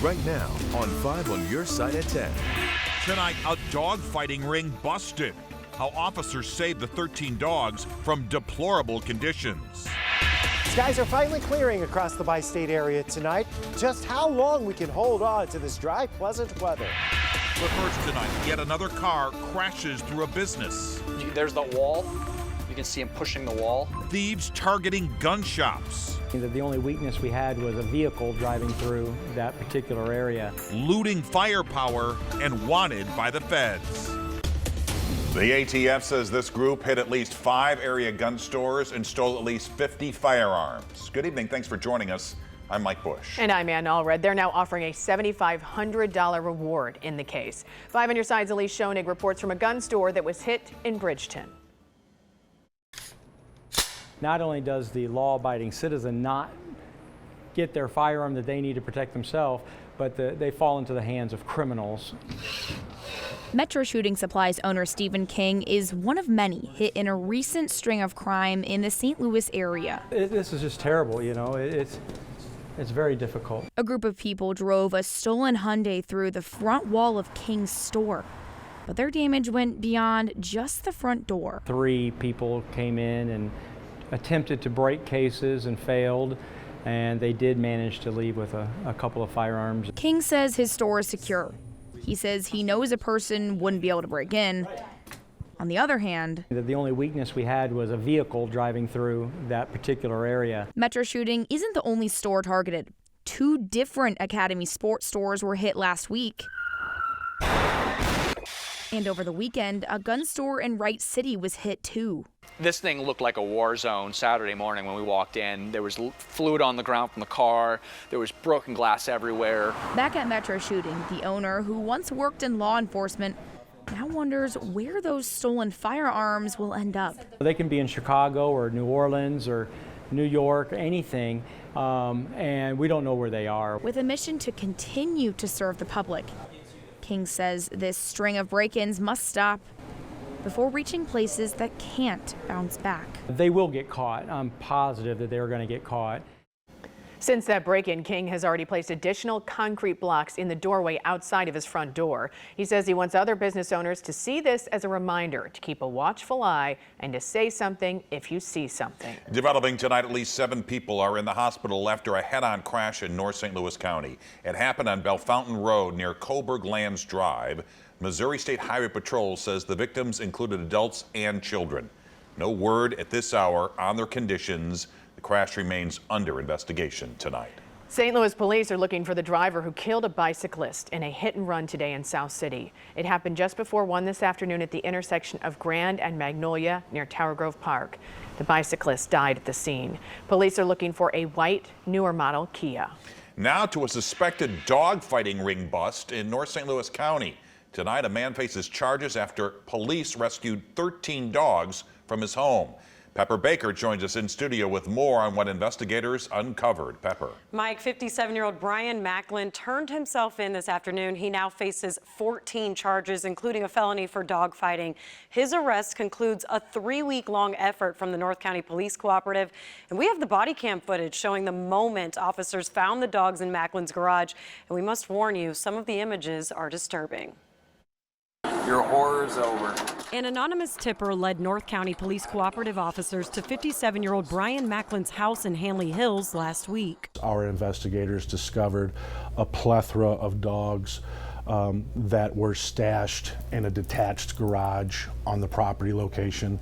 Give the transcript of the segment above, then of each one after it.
right now on 5 on your side at 10. Tonight, a dog-fighting ring busted. How officers saved the 13 dogs from deplorable conditions. Skies are finally clearing across the bi-state area tonight. Just how long we can hold on to this dry, pleasant weather. But first tonight, yet another car crashes through a business. There's the wall. You can see him pushing the wall. Thieves targeting gun shops. The only weakness we had was a vehicle driving through that particular area. Looting firepower and wanted by the feds. The ATF says this group hit at least 5 area gun stores and stole at least 50 firearms. Good evening. Thanks for joining us. I'm Mike Bush. And I'm Ann Allred. They're now offering a $7,500 reward in the case. 5 on your side's Elise Schoenig reports from a gun store that was hit in Bridgeton. Not only does the law-abiding citizen not get their firearm that they need to protect themselves, but they fall into the hands of criminals. Metro Shooting Supplies owner Stephen King is one of many hit in a recent string of crime in the St. Louis area. This is just terrible, you know. It's very difficult. A group of people drove a stolen Hyundai through the front wall of King's store, but their damage went beyond just the front door. 3 people came in and attempted to break cases and failed, and they did manage to leave with a couple of firearms. King says his store is secure. He says he knows a person wouldn't be able to break in. On the other hand, the only weakness we had was a vehicle driving through that particular area. Metro Shooting isn't the only store targeted. 2 different Academy Sports stores were hit last week. And over the weekend, a gun store in Wright City was hit too. This thing looked like a war zone Saturday morning when we walked in. There was fluid on the ground from the car. There was broken glass everywhere. Back at Metro Shooting, the owner, who once worked in law enforcement, now wonders where those stolen firearms will end up. They can be in Chicago or New Orleans or New York, anything, and we don't know where they are. With a mission to continue to serve the public, King says this string of break-ins must stop before reaching places that can't bounce back. They will get caught. I'm positive that they're going to get caught. Since that break-in, King has already placed additional concrete blocks in the doorway outside of his front door. He says he wants other business owners to see this as a reminder to keep a watchful eye and to say something if you see something. Developing tonight, at least 7 people are in the hospital after a head-on crash in North St. Louis County. It happened on Bellefontaine Road near Coburg Lands Drive. Missouri State Highway Patrol says the victims included adults and children. No word at this hour on their conditions. The crash remains under investigation tonight. St. Louis police are looking for the driver who killed a bicyclist in a hit and run today in South City. It happened just before 1 this afternoon at the intersection of Grand and Magnolia near Tower Grove Park. The bicyclist died at the scene. Police are looking for a white, newer model Kia. Now to a suspected dog-fighting ring bust in North St. Louis County. Tonight, a man faces charges after police rescued 13 dogs from his home. Pepper Baker joins us in studio with more on what investigators uncovered. Pepper. Mike, 57-year-old Brian Macklin turned himself in this afternoon. He now faces 14 charges, including a felony for dogfighting. His arrest concludes a 3-week-long effort from the North County Police Cooperative. And we have the body cam footage showing the moment officers found the dogs in Macklin's garage. And we must warn you, some of the images are disturbing. Your horror's over. An anonymous tipper led North County Police Cooperative officers to 57-year-old Brian Macklin's house in Hanley Hills last week. Our investigators discovered a plethora of dogs that were stashed in a detached garage on the property location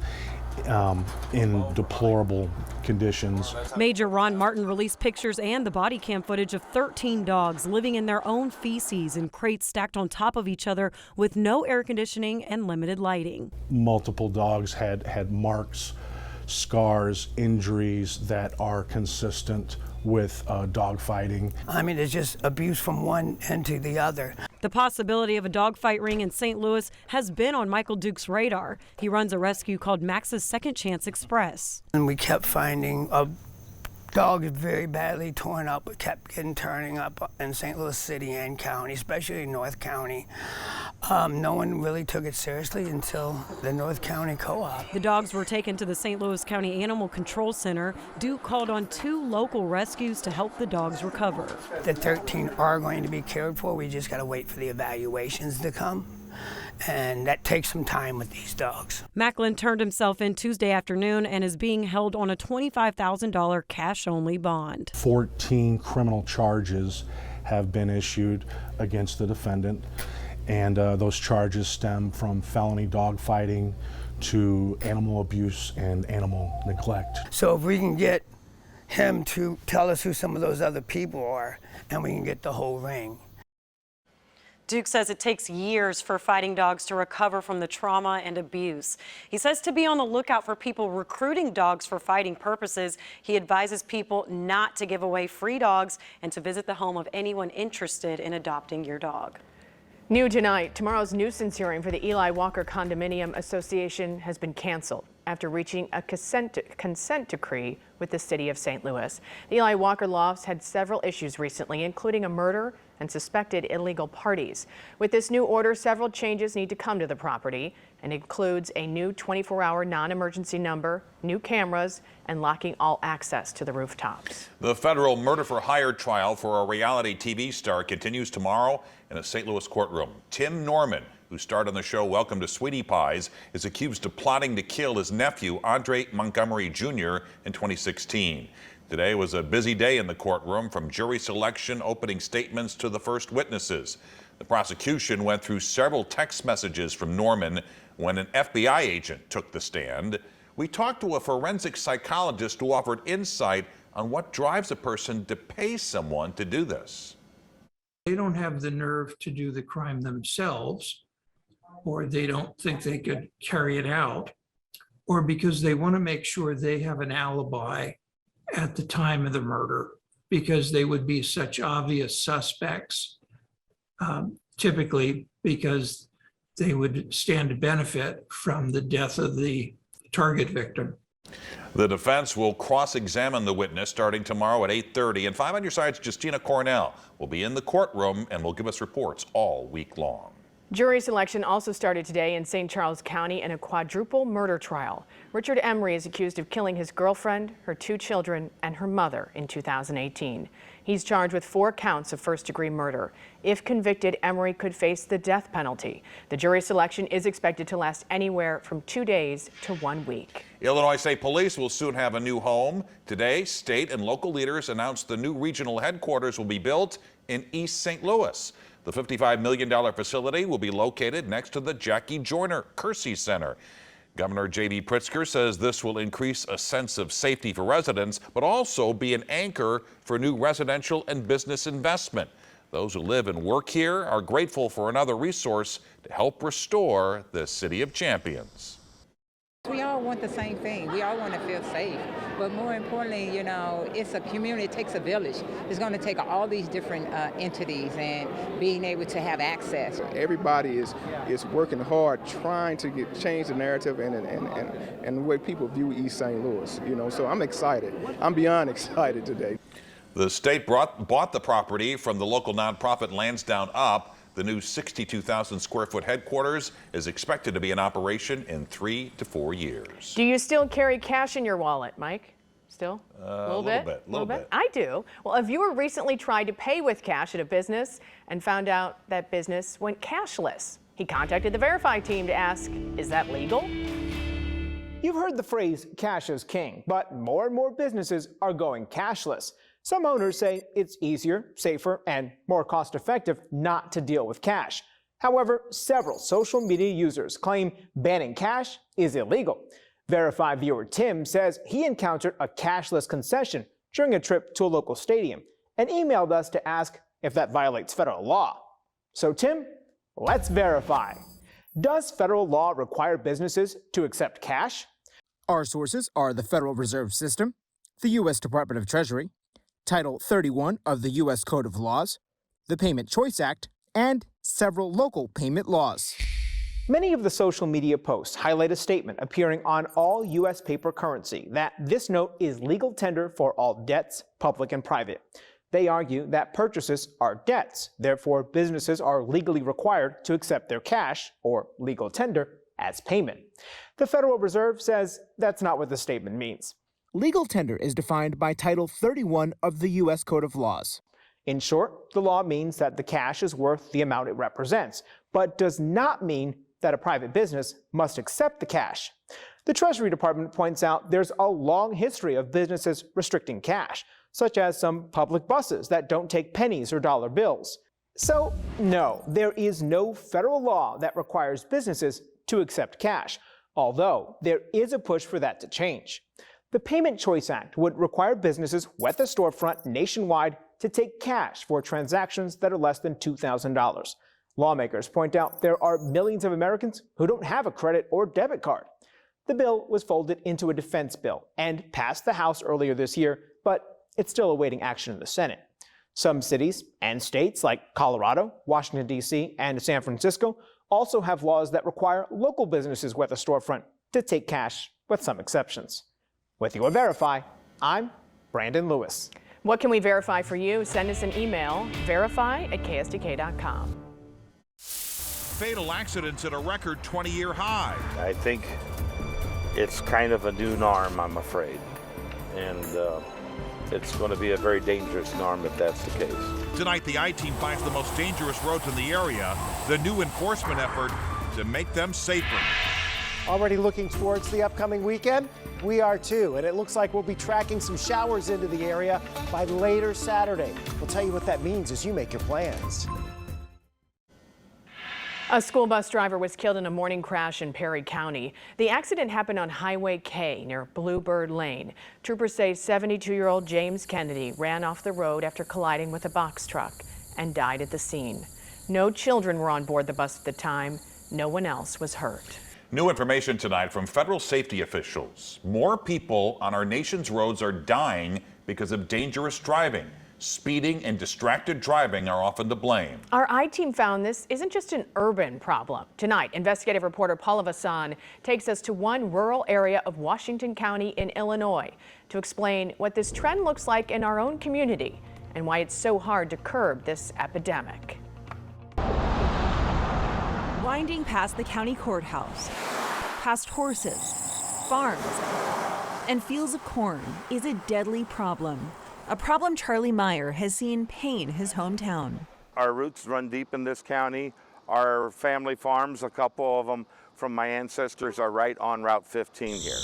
in deplorable conditions. Major Ron Martin released pictures and the body cam footage of 13 dogs living in their own feces in crates stacked on top of each other with no air conditioning and limited lighting. Multiple dogs had marks, scars, injuries that are consistent with dog fighting. I mean, it's just abuse from one end to the other. The possibility of a dogfight ring in St. Louis has been on Michael Duke's radar. He runs a rescue called Max's Second Chance Express. And we kept finding dogs very badly torn up, but kept turning up in St. Louis City and County, especially in North County. No one really took it seriously until the North County Co-op. The dogs were taken to the St. Louis County Animal Control Center. Duke called on 2 local rescues to help the dogs recover. The 13 are going to be cared for. We just got to wait for the evaluations to come. And that takes some time with these dogs. Macklin turned himself in Tuesday afternoon and is being held on a $25,000 cash-only bond. 14 criminal charges have been issued against the defendant, and those charges stem from felony dog fighting to animal abuse and animal neglect. So if we can get him to tell us who some of those other people are, and we can get the whole ring. Duke says it takes years for fighting dogs to recover from the trauma and abuse. He says to be on the lookout for people recruiting dogs for fighting purposes. He advises people not to give away free dogs and to visit the home of anyone interested in adopting your dog. New tonight, tomorrow's nuisance hearing for the Eli Walker Condominium Association has been canceled after reaching a consent decree with the city of St. Louis. The Eli Walker Lofts had several issues recently, including a murder and suspected illegal parties. With this new order, several changes need to come to the property, and includes a new 24-hour non-emergency number, new cameras, and locking all access to the rooftops. The federal murder-for-hire trial for a reality TV star continues tomorrow in a St. Louis courtroom. Tim Norman, who starred on the show Welcome to Sweetie Pies, is accused of plotting to kill his nephew, Andre Montgomery Jr., in 2016. Today was a busy day in the courtroom, from jury selection, opening statements to the first witnesses. The prosecution went through several text messages from Norman when an FBI agent took the stand. We talked to a forensic psychologist who offered insight on what drives a person to pay someone to do this. They don't have the nerve to do the crime themselves, or they don't think they could carry it out, or because they want to make sure they have an alibi at the time of the murder, because they would be such obvious suspects, typically because they would stand to benefit from the death of the target victim. The defense will cross-examine the witness starting tomorrow at 8:30, and 5 on Your Side's Justina Cornell will be in the courtroom and will give us reports all week long. Jury selection also started today in St. Charles County in a quadruple murder trial. Richard Emery is accused of killing his girlfriend, her 2 children, and her mother in 2018. He's charged with 4 counts of first-degree murder. If convicted, Emery could face the death penalty. The jury selection is expected to last anywhere from 2 days to 1 week. Illinois State Police will soon have a new home. Today, state and local leaders announced the new regional headquarters will be built in East St. Louis. The $55 million facility will be located next to the Jackie Joyner Kersey Center. Governor J.B. Pritzker says this will increase a sense of safety for residents, but also be an anchor for new residential and business investment. Those who live and work here are grateful for another resource to help restore the City of Champions. We all want the same thing. We all want to feel safe. But more importantly, you know, it's a community. It takes a village. It's going to take all these different entities and being able to have access. Everybody is working hard, trying to change the narrative and the way people view East St. Louis. You know, so I'm excited. I'm beyond excited today. The state bought the property from the local nonprofit Lansdowne Up. The new 62,000 square foot headquarters is expected to be in operation in 3 to 4 years. Do you still carry cash in your wallet, Mike? Still? A little bit. I do. Well, a viewer recently tried to pay with cash at a business and found out that business went cashless. He contacted the Verify team to ask, is that legal? You've heard the phrase cash is king, but more and more businesses are going cashless. Some owners say it's easier, safer, and more cost-effective not to deal with cash. However, several social media users claim banning cash is illegal. Verify viewer Tim says he encountered a cashless concession during a trip to a local stadium and emailed us to ask if that violates federal law. So Tim, let's verify. Does federal law require businesses to accept cash? Our sources are the Federal Reserve System, the U.S. Department of Treasury, Title 31 of the U.S. Code of Laws, the Payment Choice Act, and several local payment laws. Many of the social media posts highlight a statement appearing on all U.S. paper currency that this note is legal tender for all debts, public and private. They argue that purchases are debts, therefore businesses are legally required to accept their cash, or legal tender, as payment. The Federal Reserve says that's not what the statement means. Legal tender is defined by Title 31 of the U.S. Code of Laws. In short, the law means that the cash is worth the amount it represents, but does not mean that a private business must accept the cash. The Treasury Department points out there's a long history of businesses restricting cash, such as some public buses that don't take pennies or dollar bills. So, no, there is no federal law that requires businesses to accept cash, although there is a push for that to change. The Payment Choice Act would require businesses with a storefront nationwide to take cash for transactions that are less than $2,000. Lawmakers point out there are millions of Americans who don't have a credit or debit card. The bill was folded into a defense bill and passed the House earlier this year, but it's still awaiting action in the Senate. Some cities and states like Colorado, Washington, D.C., and San Francisco also have laws that require local businesses with a storefront to take cash, with some exceptions. With your Verify, I'm Brandon Lewis. What can we verify for you? Send us an email, verify@ksdk.com. Fatal accidents at a record 20-year high. I think it's kind of a new norm, I'm afraid. And it's going to be a very dangerous norm if that's the case. Tonight, the I-Team finds the most dangerous roads in the area, the new enforcement effort to make them safer. Already looking towards the upcoming weekend? We are too, and it looks like we'll be tracking some showers into the area by later Saturday. We'll tell you what that means as you make your plans. A school bus driver was killed in a morning crash in Perry County. The accident happened on Highway K near Bluebird Lane. Troopers say 72-year-old James Kennedy ran off the road after colliding with a box truck and died at the scene. No children were on board the bus at the time. No one else was hurt. New information tonight from federal safety officials. More people on our nation's roads are dying because of dangerous driving. Speeding and distracted driving are often to blame. Our I-Team found this isn't just an urban problem. Tonight, investigative reporter Paula Vassan takes us to one rural area of Washington County in Illinois to explain what this trend looks like in our own community and why it's so hard to curb this epidemic. Winding past the county courthouse, past horses, farms, and fields of corn is a deadly problem. A problem Charlie Meyer has seen pain his hometown. Our roots run deep in this county. Our family farms, a couple of them from my ancestors, are right on Route 15 here.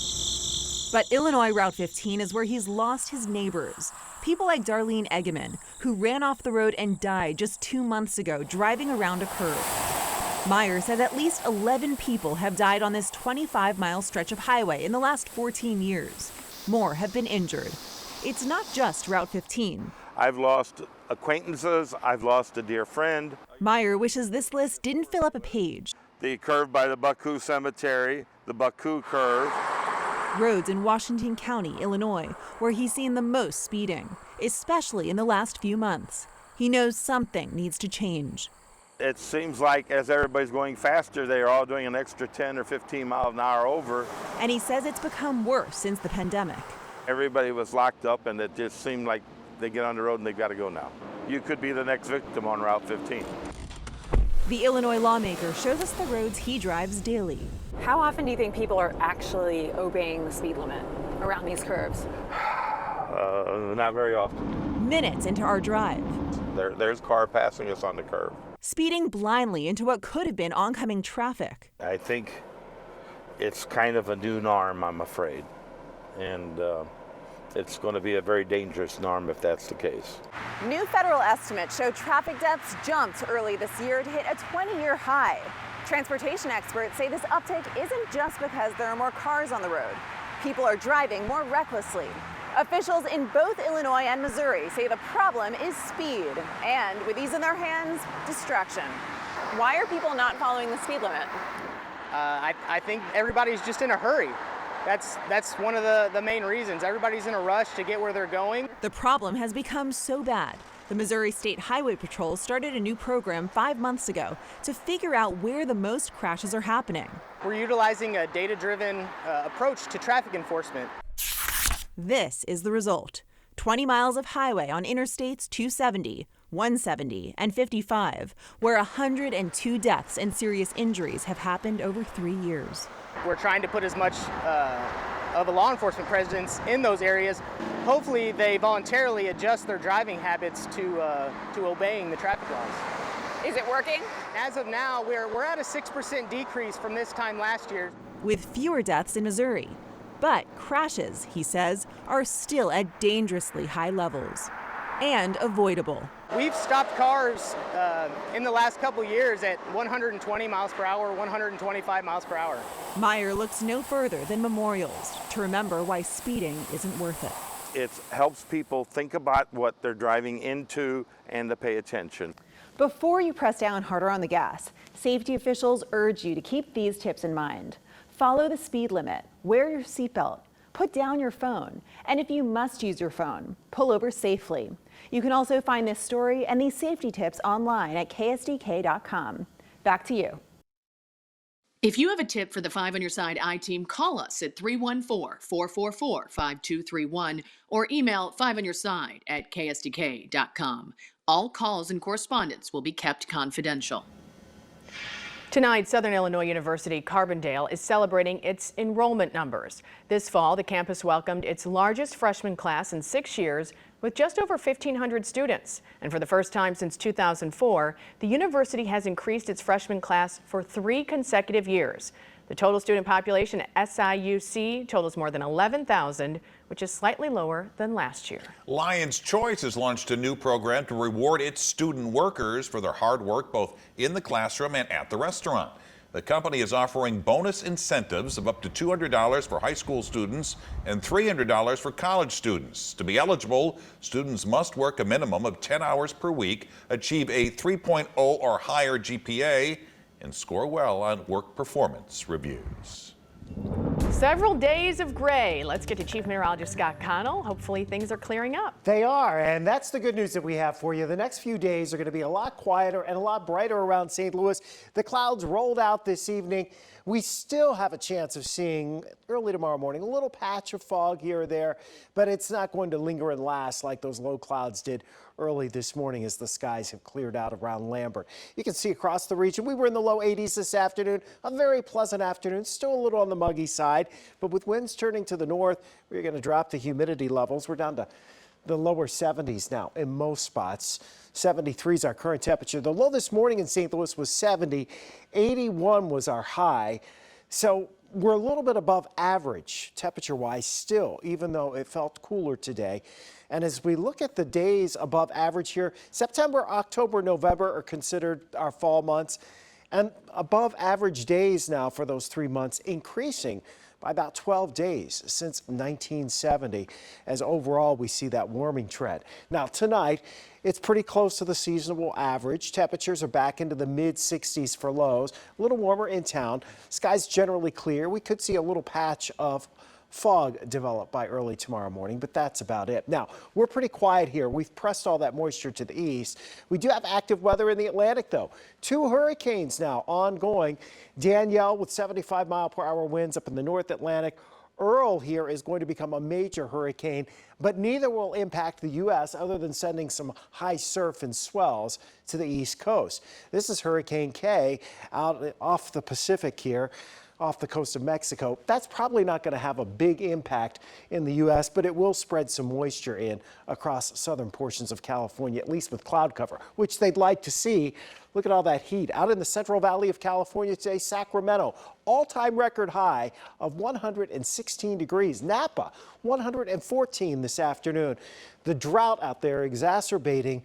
But Illinois Route 15 is where he's lost his neighbors. People like Darlene Eggeman, who ran off the road and died just 2 months ago driving around a curve. Meyer said at least 11 people have died on this 25-mile stretch of highway in the last 14 years. More have been injured. It's not just Route 15. I've lost acquaintances. I've lost a dear friend. Meyer wishes this list didn't fill up a page. The curve by the Buckhew Cemetery, the Buckhew curve. Roads in Washington County, Illinois, where he's seen the most speeding, especially in the last few months. He knows something needs to change. It seems like as everybody's going faster, they're all doing an extra 10 or 15 miles an hour over. And he says it's become worse since the pandemic. Everybody was locked up, and it just seemed like they get on the road and they've got to go now. You could be the next victim on Route 15. The Illinois lawmaker shows us the roads he drives daily. How often do you think people are actually obeying the speed limit around these curves? Not very often. Minutes into our drive. There's a car passing us on the curve. Speeding blindly into what could have been oncoming traffic. I think it's kind of a new norm, I'm afraid. And it's going to be a very dangerous norm if that's the case. New federal estimates show traffic deaths jumped early this year to hit a 20-year high. Transportation experts say this uptick isn't just because there are more cars on the road. People are driving more recklessly. Officials in both Illinois and Missouri say the problem is speed, and with these in their hands, distraction. Why are people not following the speed limit? I think everybody's just in a hurry. That's one of the main reasons. Everybody's in a rush to get where they're going. The problem has become so bad. The Missouri State Highway Patrol started a new program 5 months ago to figure out where the most crashes are happening. We're utilizing a data-driven approach to traffic enforcement. This is the result. 20 miles of highway on Interstates 270, 170, and 55, where 102 deaths and serious injuries have happened over 3 years. We're trying to put as much of a law enforcement presence in those areas. Hopefully they voluntarily adjust their driving habits to obeying the traffic laws. Is it working? As of now, we're at a 6% decrease from this time last year. With fewer deaths in Missouri. But crashes, he says, are still at dangerously high levels and avoidable. We've stopped cars in the last couple years at 120 miles per hour, 125 miles per hour. Meyer looks no further than memorials to remember why speeding isn't worth it. It helps people think about what they're driving into and to pay attention. Before you press down harder on the gas, safety officials urge you to keep these tips in mind. Follow the speed limit, wear your seatbelt, put down your phone, and if you must use your phone, pull over safely. You can also find this story and these safety tips online at ksdk.com. Back to you. If you have a tip for the 5 on Your Side I-Team, call us at 314-444-5231 or email 5onyourside@ksdk.com. All calls and correspondence will be kept confidential. Tonight, Southern Illinois University Carbondale is celebrating its enrollment numbers. This fall, the campus welcomed its largest freshman class in 6 years with just over 1,500 students. And for the first time since 2004, the university has increased its freshman class for 3 consecutive years. The total student population at SIUC totals more than 11,000, which is slightly lower than last year. Lion's Choice has launched a new program to reward its student workers for their hard work both in the classroom and at the restaurant. The company is offering bonus incentives of up to $200 for high school students and $300 for college students. To be eligible, students must work a minimum of 10 hours per week, achieve a 3.0 or higher GPA, and score well on work performance reviews. Several days of gray. Let's get to Chief Meteorologist Scott Connell. Hopefully things are clearing up. They are, and that's the good news that we have for you. The next few days are going to be a lot quieter and a lot brighter around St. Louis. The clouds rolled out this evening. We still have a chance of seeing early tomorrow morning a little patch of fog here or there, but it's not going to linger and last like those low clouds did early this morning as the skies have cleared out around Lambert. You can see across the region, we were in the low 80s this afternoon, a very pleasant afternoon, still a little on the muggy side, but with winds turning to the north, we're going to drop the humidity levels. We're down to the lower 70s now in most spots. 73 is our current temperature. The low this morning in St. Louis was 70. 81 was our high. So we're a little bit above average temperature-wise still, even though it felt cooler today. And as we look at the days above average here, September, October, November are considered our fall months. And above average days now for those 3 months, increasing by about 12 days since 1970, as overall we see that warming trend. Now tonight, it's pretty close to the seasonal average. Temperatures are back into the mid-60s for lows, a little warmer in town. Skies generally clear. We could see a little patch of fog develop by early tomorrow morning, but that's about it. Now, we're pretty quiet here. We've pressed all that moisture to the east. We do have active weather in the Atlantic, though. 2 hurricanes now ongoing. Danielle with 75-mile-per-hour winds up in the North Atlantic. Earl here is going to become a major hurricane, but neither will impact the U.S. other than sending some high surf and swells to the East Coast. This is Hurricane K out off the Pacific here, off the coast of Mexico. That's probably not going to have a big impact in the U.S., but it will spread some moisture in across southern portions of California, at least with cloud cover, which they'd like to see. Look at all that heat. Out in the Central Valley of California today, Sacramento, all-time record high of 116 degrees. Napa, 114 this afternoon. The drought out there exacerbating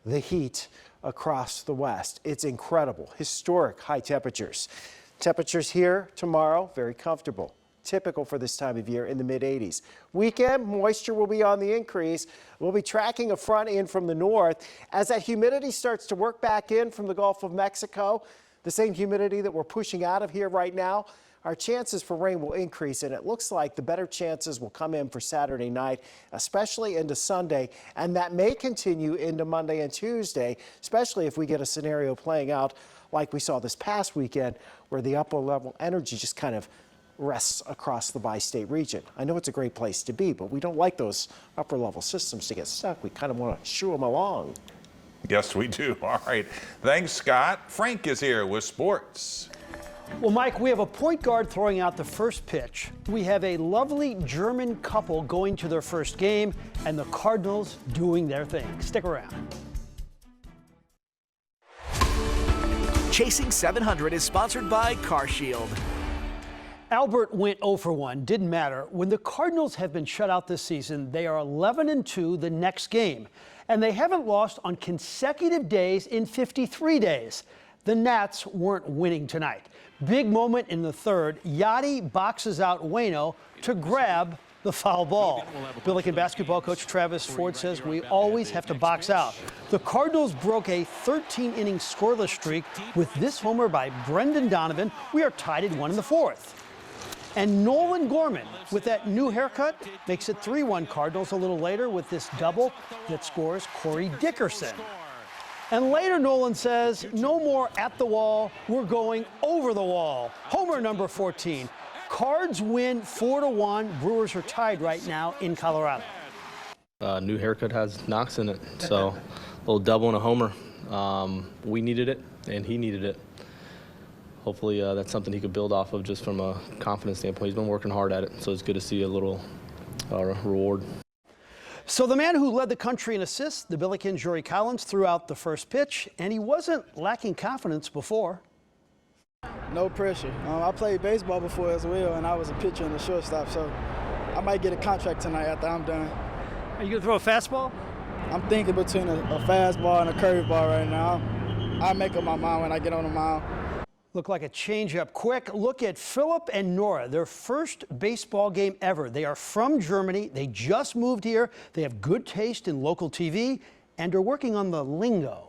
the heat across the west. It's incredible. Historic high temperatures. Temperatures here tomorrow, very comfortable. Typical for this time of year in the mid-80s. Weekend, moisture will be on the increase. We'll be tracking a front in from the north. As that humidity starts to work back in from the Gulf of Mexico, the same humidity that we're pushing out of here right now, our chances for rain will increase, and it looks like the better chances will come in for Saturday night, especially into Sunday, and that may continue into Monday and Tuesday, especially if we get a scenario playing out like we saw this past weekend, where the upper level energy just kind of rests across the bi-state region. I know it's a great place to be, but we don't like those upper-level systems to get stuck. We kind of want to shoo them along. Yes, we do. All right. Thanks, Scott. Frank is here with sports. Well, Mike, we have a point guard throwing out the first pitch. We have a lovely German couple going to their first game, and the Cardinals doing their thing. Stick around. Chasing 700 is sponsored by CarShield. Albert went 0 for 1. Didn't matter. When the Cardinals have been shut out this season, they are 11-2 the next game. And they haven't lost on consecutive days in 53 days. The Nats weren't winning tonight. Big moment in the third. Yachty boxes out Waino to grab the foul ball. Billiken basketball coach Travis Ford says we always have to box out. The Cardinals broke a 13-inning scoreless streak with this homer by Brendan Donovan. We are tied at 1 in the fourth. And Nolan Gorman, with that new haircut, makes it 3-1 Cardinals a little later with this double that scores Corey Dickerson. And later, Nolan says, no more at the wall, we're going over the wall. Homer number 14. Cards win 4-1. Brewers are tied right now in Colorado. New haircut has knocks in it, so a little double and a homer. We needed it, and he needed it. Hopefully that's something he could build off of just from a confidence standpoint. He's been working hard at it, so it's good to see a little reward. So the man who led the country in assists, the Billiken Jory Collins, threw out the first pitch, and he wasn't lacking confidence before. No pressure. I played baseball before as well, and I was a pitcher and a shortstop, so I might get a contract tonight after I'm done. Are you going to throw a fastball? I'm thinking between a fastball and a curveball right now. I'll make up my mind when I get on the mound. Look like a changeup. Quick look at Philip and Nora, their first baseball game ever. They are from Germany. They just moved here. They have good taste in local TV and are working on the lingo.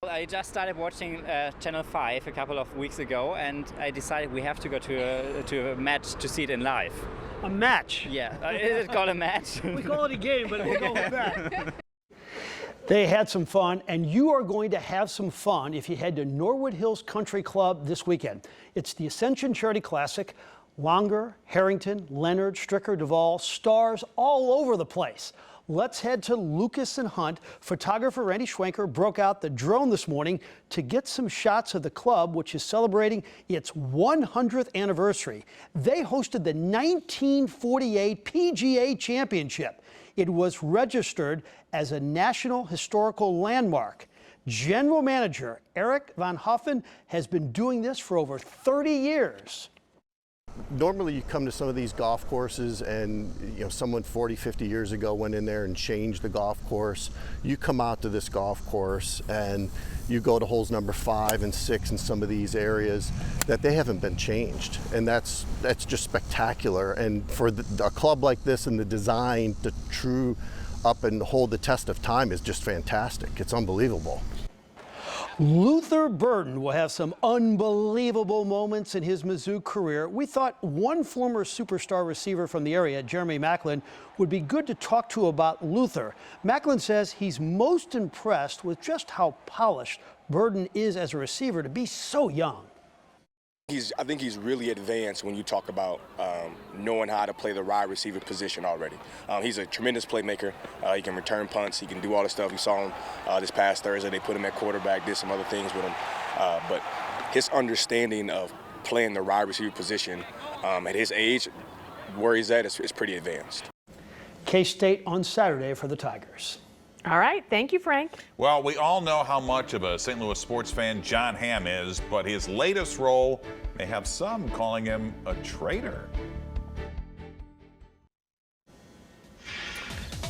I just started watching Channel 5 a couple of weeks ago, and I decided we have to go to a match to see it in live. A match? Yeah, is it called a match? We call it a game, but we'll go with that. They had some fun, and you are going to have some fun if you head to Norwood Hills Country Club this weekend. It's the Ascension Charity Classic. Longer, Harrington, Leonard, Stricker, Duvall, stars all over the place. Let's head to Lucas and Hunt. Photographer Randy Schwenker broke out the drone this morning to get some shots of the club, which is celebrating its 100th anniversary. They hosted the 1948 PGA Championship. It was registered as a National Historical Landmark. General Manager Eric Van Hoffen has been doing this for over 30 years. Normally you come to some of these golf courses and someone 40, 50 years ago went in there and changed the golf course. You come out to this golf course and you go to holes number 5 and 6 in some of these areas that they haven't been changed, and that's just spectacular. And for a club like this and the design to true up and hold the test of time is just fantastic. It's unbelievable. Luther Burden will have some unbelievable moments in his Mizzou career. We thought one former superstar receiver from the area, Jeremy Macklin, would be good to talk to about Luther. Macklin says he's most impressed with just how polished Burden is as a receiver to be so young. I think he's really advanced when you talk about knowing how to play the wide receiver position already. He's a tremendous playmaker. He can return punts. He can do all the stuff. You saw him this past Thursday. They put him at quarterback, did some other things with him. But his understanding of playing the wide receiver position at his age, where he's at, is pretty advanced. K-State on Saturday for the Tigers. All right. Thank you, Frank. Well, we all know how much of a St. Louis sports fan John Hamm is, but his latest role may have some calling him a traitor.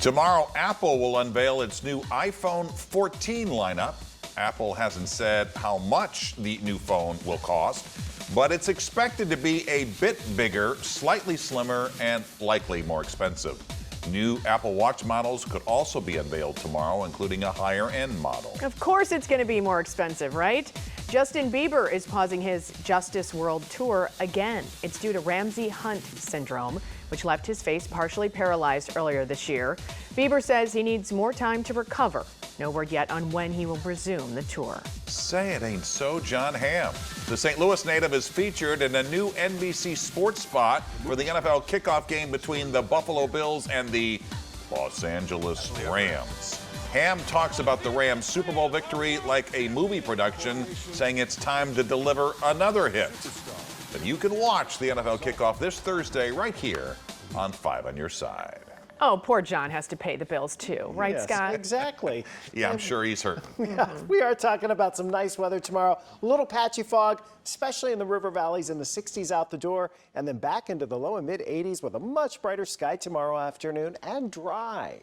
Tomorrow, Apple will unveil its new iPhone 14 lineup. Apple hasn't said how much the new phone will cost, but it's expected to be a bit bigger, slightly slimmer, and likely more expensive. New Apple Watch models could also be unveiled tomorrow, including a higher-end model. Of course it's going to be more expensive, right? Justin Bieber is pausing his Justice World Tour again. It's due to Ramsay Hunt syndrome, which left his face partially paralyzed earlier this year. Bieber says he needs more time to recover. No word yet on when he will resume the tour. Say it ain't so, John Hamm. The St. Louis native is featured in a new NBC sports spot for the NFL kickoff game between the Buffalo Bills and the Los Angeles Rams. Hamm talks about the Rams' Super Bowl victory like a movie production, saying it's time to deliver another hit. But you can watch the NFL kickoff this Thursday right here on 5 on Your Side. Oh, poor John has to pay the bills too, right, Yes, Scott? Exactly. Yeah, I'm sure he's hurt. Yeah, we are talking about some nice weather tomorrow. A little patchy fog, especially in the river valleys, in the 60s out the door, and then back into the low and mid 80s with a much brighter sky tomorrow afternoon and dry.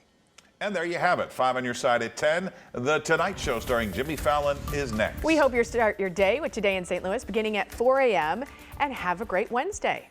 And there you have it. 5 on Your Side at 10. The Tonight Show starring Jimmy Fallon is next. We hope you start your day with Today in St. Louis beginning at 4 a.m. and have a great Wednesday.